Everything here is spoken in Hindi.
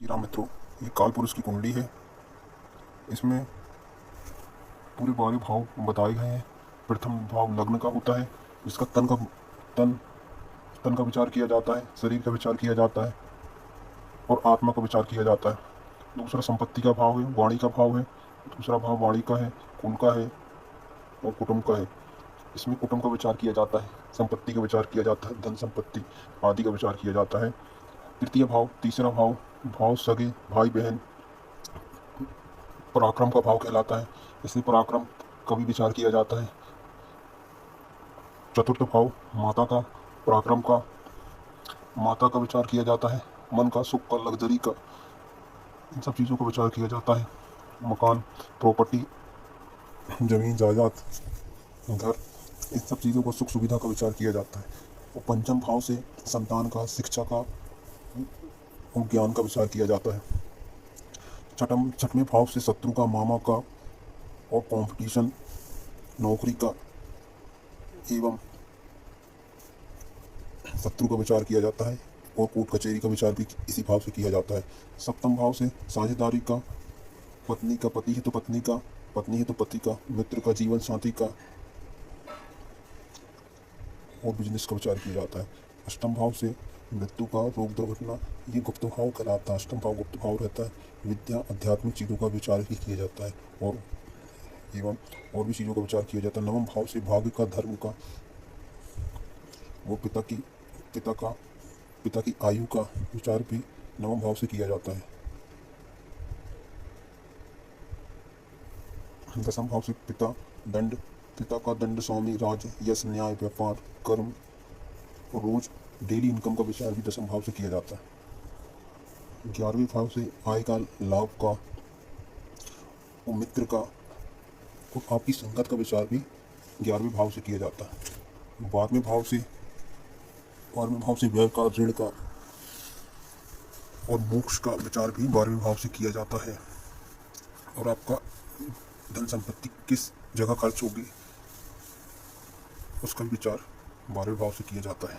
जी राम मित्रों, ये काल पुरुष की कुंडली है। इसमें पूरे 12 भाव बताए गए हैं। प्रथम भाव लग्न का होता है, जिसका तन तन का विचार किया जाता है, शरीर का विचार किया जाता है और आत्मा का विचार किया जाता है। दूसरा संपत्ति का भाव है, वाणी का भाव है। दूसरा भाव वाणी का है, कुल का है और कुटुंब का है। इसमें कुटुंब का विचार किया जाता है, संपत्ति का विचार किया जाता है, धन संपत्ति आदि का विचार किया जाता है। तृतीय भाव, तीसरा भाव, भाव सगे भाई बहन, पराक्रम का भाव कहलाता है। इसमें पराक्रम का भी विचार किया जाता है। चतुर्थ भाव माता का, पराक्रम का, माता का विचार किया जाता है। मन का, सुख का, लग्जरी का, इन सब चीज़ों का विचार किया जाता है। मकान, प्रॉपर्टी, जमीन जायदाद, घर, इन सब चीज़ों को, सुख सुविधा का विचार किया जाता है। और पंचम भाव से संतान का, शिक्षा का और ज्ञान का विचार किया जाता है। छठवें भाव से शत्रु का, मामा का और कंपटीशन, नौकरी का एवं शत्रु का विचार किया जाता है। और कोर्ट कचहरी का विचार भी इसी भाव से किया जाता है। सप्तम भाव से साझेदारी का, पत्नी का, पति है तो पत्नी का, पत्नी है तो पति का, मित्र का, जीवन साथी का और बिजनेस का विचार किया जाता है। अष्टम भाव से मृत्यु का, रोग दुर्घटना, ये गुप्त भाव कहलाता है। अष्टम भाव गुप्त भाव रहता है। विद्या, आध्यात्मिक चीज़ों का विचार भी किया जाता है और एवं और भी चीज़ों का विचार किया जाता है। नवम भाव से भाग्य का, धर्म का, वो पिता की आयु का विचार भी नवम भाव से किया जाता है। दसम भाव से पिता का दंड, स्वामी, राज, यश, न्याय, व्यापार, कर्म और रोज डेली इनकम का विचार भी दसम भाव से किया जाता है। 11वें भाव से आय का, लाभ का और मित्र का और आपकी संगत का विचार भी 11वें भाव से किया जाता है। 12वें भाव से व्यय का, ऋण का और मोक्ष का विचार भी 12वें भाव से किया जाता है। और आपका धन संपत्ति किस जगह खर्च होगी उसका भी विचार 12वें भाव से किया जाता है।